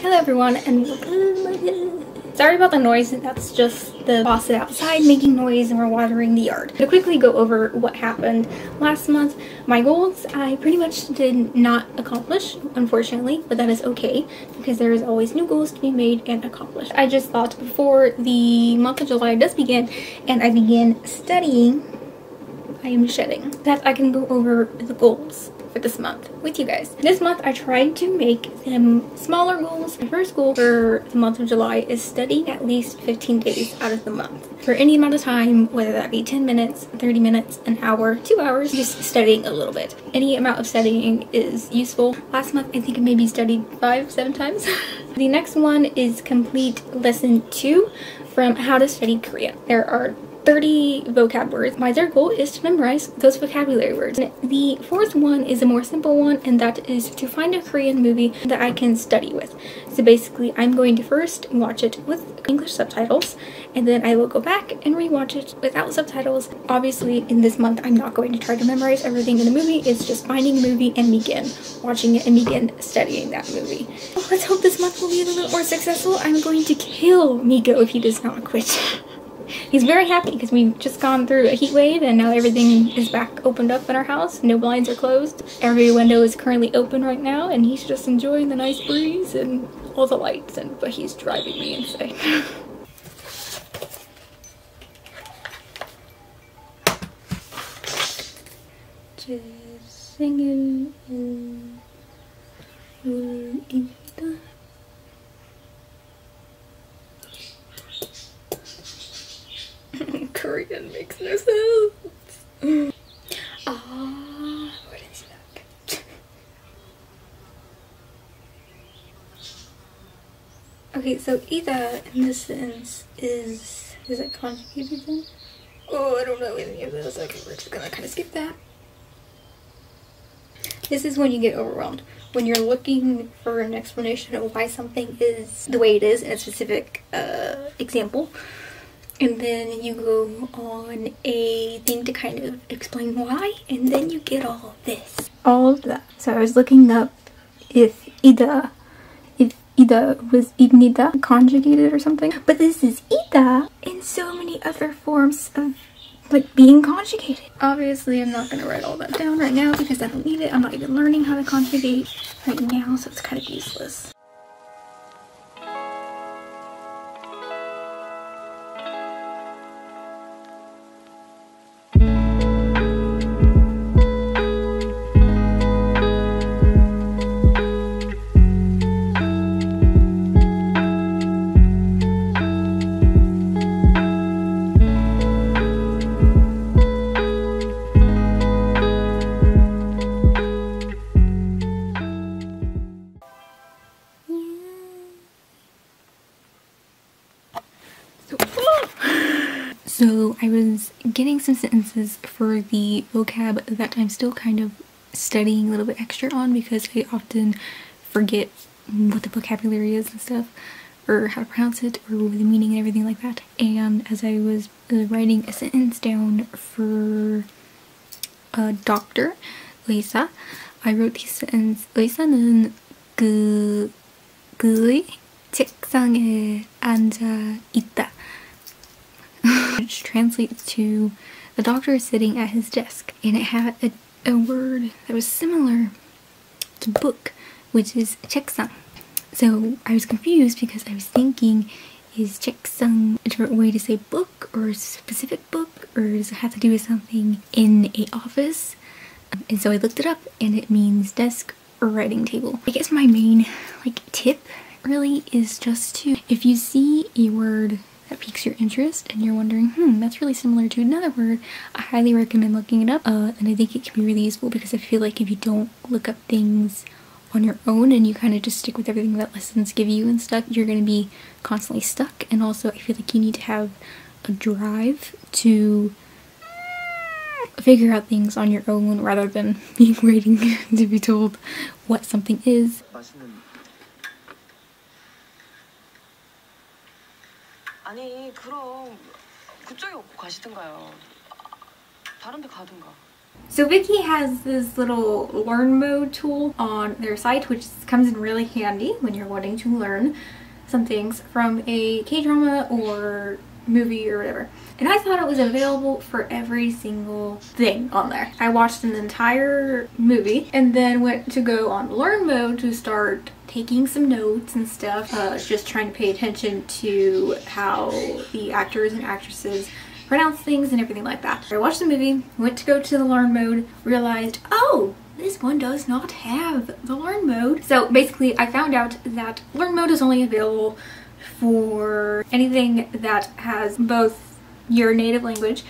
Hello everyone, and sorry about the noise. That's just the faucet outside making noise and we're watering the yard. To quickly go over what happened last month, my goals I pretty much did not accomplish, unfortunately, but that is okay because there is always new goals to be made and accomplished. I just thought before the month of July does begin and I begin studying, I am shedding, that I can go over the goals for this month with you guys. This month I tried to make them smaller goals. My first goal for the month of July is study at least 15 days out of the month. For any amount of time, whether that be 10 minutes, 30 minutes, an hour, 2 hours, just studying a little bit. Any amount of studying is useful. Last month I think I maybe studied 5-7 times. The next one is complete lesson 2 from How to Study Korean. There are 30 vocab words. My third goal is to memorize those vocabulary words. And the fourth one is a more simple one, and that is to find a Korean movie that I can study with. So basically, I'm going to first watch it with English subtitles, and then I will go back and rewatch it without subtitles. Obviously, in this month, I'm not going to try to memorize everything in the movie. It's just finding a movie and begin watching it and begin studying that movie. Well, let's hope this month will be a little more successful. I'm going to kill Miko if he does not quit. He's very happy because we've just gone through a heat wave and now everything is back opened up in our house. No blinds are closed. Every window is currently open right now and he's just enjoying the nice breeze and all the lights, but he's driving me insane. Korean makes no sense. Ah, what is that? Okay, so Ida in this sentence is it conjugated then? Oh, I don't know any of those. Okay, we're just gonna kind of skip that. This is when you get overwhelmed. When you're looking for an explanation of why something is the way it is in a specific example. And then you go on a thing to kind of explain why, and then you get all of this. All of that. So I was looking up if Ida was ibnida conjugated or something. But this is Ida in so many other forms of like being conjugated. Obviously I'm not gonna write all that down right now because I don't need it. I'm not even learning how to conjugate right now, so it's kind of useless. So I was getting some sentences for the vocab that I'm still kind of studying a little bit extra on because I often forget what the vocabulary is and stuff, or how to pronounce it, or the meaning and everything like that. And as I was writing a sentence down for Dr. Lisa, I wrote this sentence. 의사는 그의 책상에 앉아 있다. Which translates to the doctor is sitting at his desk, and it had a word that was similar to book, which is 책상. So I was confused because I was thinking, is 책상 a different way to say book or a specific book, or does it have to do with something in a office? And so I looked it up and it means desk or writing table. I guess my main tip really is just to, if you see a word that piques your interest and you're wondering, that's really similar to another word, I highly recommend looking it up. And I think it can be really useful because I feel like if you don't look up things on your own and you kind of just stick with everything that lessons give you and stuff, you're going to be constantly stuck. And also I feel like you need to have a drive to figure out things on your own rather than being waiting to be told what something is. 아니 그럼 그쪽에 가시든가요. 다른 데 가든가. So Vicky has this little learn mode tool on their site, which comes in really handy when you're wanting to learn some things from a K-drama or movie or whatever. And I thought it was available for every single thing on there. I watched an entire movie and then went to go on learn mode to start taking some notes and stuff, just trying to pay attention to how the actors and actresses pronounce things and everything like that. I watched the movie, went to go to the learn mode, realized, oh, this one does not have the learn mode. So basically I found out that learn mode is only available for anything that has both your native language,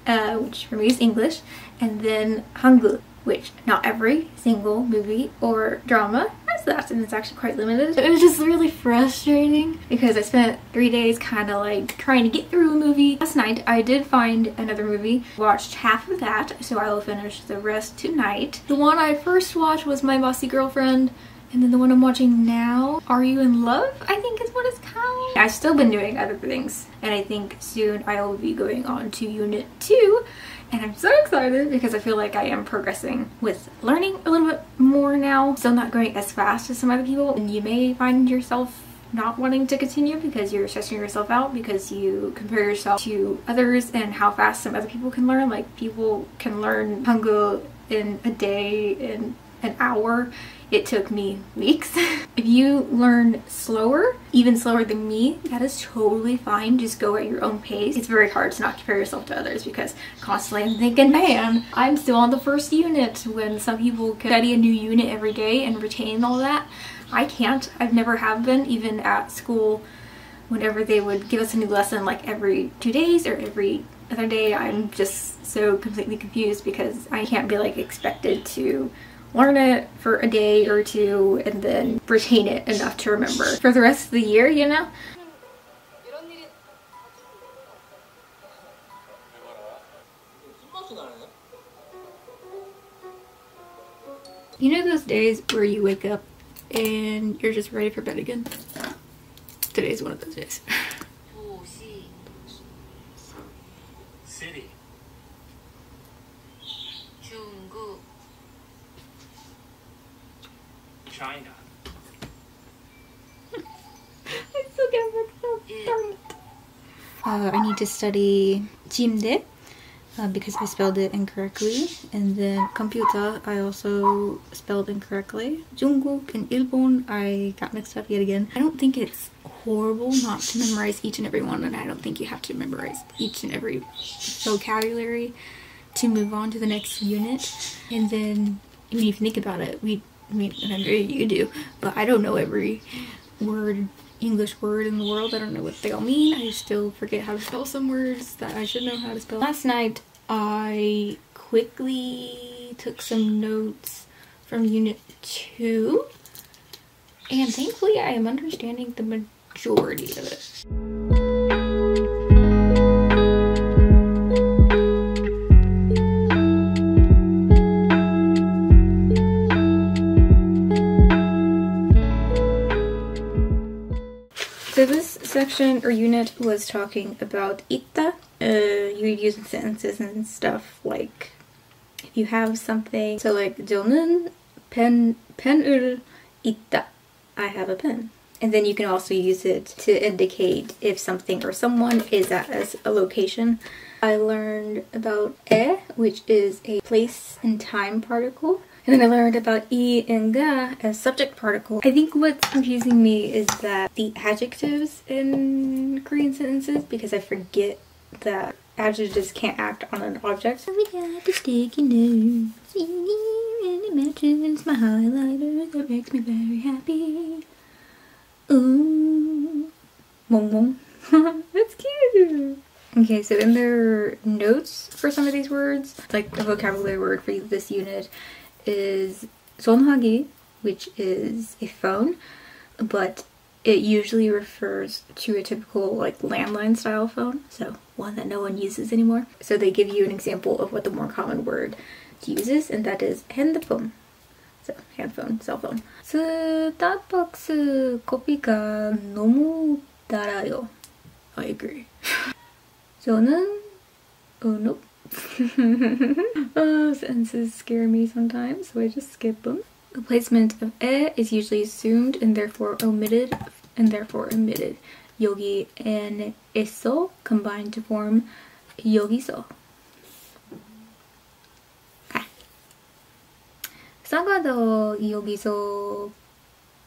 which for me is English, and then Hangul, which not every single movie or drama has that, and it's actually quite limited. It was just really frustrating because I spent 3 days kind of like trying to get through a movie. Last night I did find another movie, watched half of that, so I will finish the rest tonight. The one I first watched was My Bossy Girlfriend, and then the one I'm watching now, Are You in Love? I think is what it's called. I've still been doing other things, and I think soon I will be going on to Unit 2. And I'm so excited because I feel like I am progressing with learning a little bit more now. Still not going as fast as some other people. And you may find yourself not wanting to continue because you're stressing yourself out because you compare yourself to others and how fast some other people can learn. Like people can learn Hangul in a day, in an hour. It took me weeks. If you learn slower, even slower than me, that is totally fine. Just go at your own pace. It's very hard to not compare yourself to others because constantly I'm thinking, man, I'm still on the first unit when some people can study a new unit every day and retain all that. I can't. I've never have been, even at school. Whenever they would give us a new lesson like every 2 days or every other day, I'm just so completely confused because I can't be like expected to learn it for a day or two and then retain it enough to remember for the rest of the year, you know? You know those days where you wake up and you're just ready for bed again? Today's one of those days. City. China. I still get mixed up. Darn it. I need to study Jimde because I spelled it incorrectly, and then computer I also spelled incorrectly. Jungkook and Ilbon I got mixed up yet again. I don't think it's horrible not to memorize each and every one, and I don't think you have to memorize each and every vocabulary to move on to the next unit. And then, I mean, if you think about it, and I know you do, but I don't know every word, English word in the world. I don't know what they all mean. I still forget how to spell some words that I should know how to spell. Last night, I quickly took some notes from Unit 2, and thankfully I am understanding the majority of it. So this section or unit was talking about itta. You'd use in sentences and stuff like if you have something. So like 저는 펜을 있다. I have a pen. And then you can also use it to indicate if something or someone is at a location. I learned about which is a place and time particle. And then I learned about I and ga as subject particle. I think what's confusing me is that the adjectives in Korean sentences, because I forget that adjectives can't act on an object. We got the sticky notes, and it matches my highlighter that makes me very happy. Ooh, mong mong. That's cute. Okay, so in their notes for some of these words, like a vocabulary word for this unit is 전화기, which is a phone, but it usually refers to a typical like landline style phone, so one that no one uses anymore. So they give you an example of what the more common word uses, and that is 핸드폰. So handphone, cell phone. 스타벅스 커피가 너무 달아요. I agree. 저는 nope. Oh, sentences scare me sometimes, so I just skip them. The placement of e is usually assumed and therefore omitted, Yogi and eso combine to form yogiso. Okay. Sagado yogiso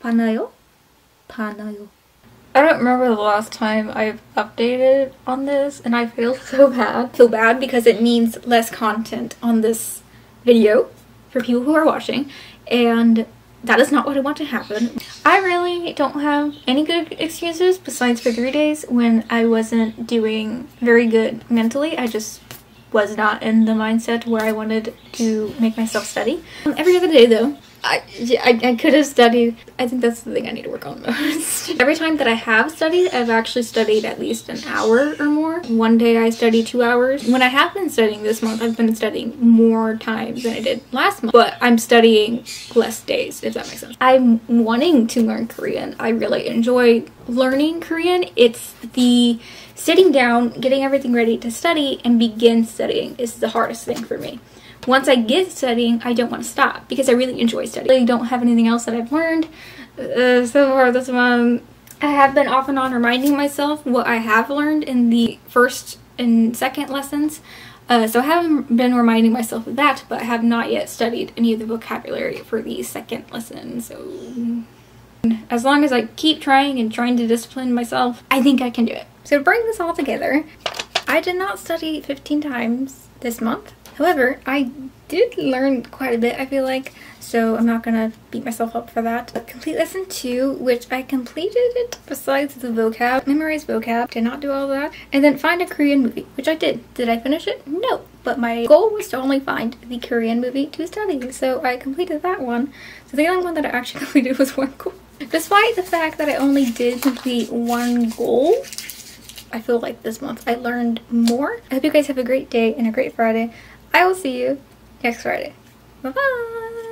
panayo? Panayo. I don't remember the last time I've updated on this, and I feel so bad. I feel bad because it means less content on this video for people who are watching, and that is not what I want to happen. I really don't have any good excuses besides for 3 days when I wasn't doing very good mentally. I just was not in the mindset where I wanted to make myself study. Every other day though, I could have studied. I think that's the thing I need to work on most. Every time that I have studied, I've actually studied at least an hour or more. One day I studied 2 hours. When I have been studying this month, I've been studying more times than I did last month, but I'm studying less days, if that makes sense. I'm wanting to learn Korean. I really enjoy learning Korean. It's the sitting down, getting everything ready to study and begin studying is the hardest thing for me. Once I get studying, I don't want to stop because I really enjoy studying. I really don't have anything else that I've learned so far this month. I have been off and on reminding myself what I have learned in the first and second lessons. So I haven't been reminding myself of that, but I have not yet studied any of the vocabulary for the second lesson. So as long as I keep trying and trying to discipline myself, I think I can do it. So to bring this all together, I did not study 15 times this month. However, I did learn quite a bit, I feel like, so I'm not gonna beat myself up for that. But complete lesson 2, which I completed it besides the vocab, memorize vocab, did not do all that, and then find a Korean movie, which I did. Did I finish it? No, but my goal was to only find the Korean movie to study, so I completed that one. So the only one that I actually completed was one goal. Despite the fact that I only did complete one goal, I feel like this month I learned more. I hope you guys have a great day and a great Friday. I will see you next Friday. Bye-bye!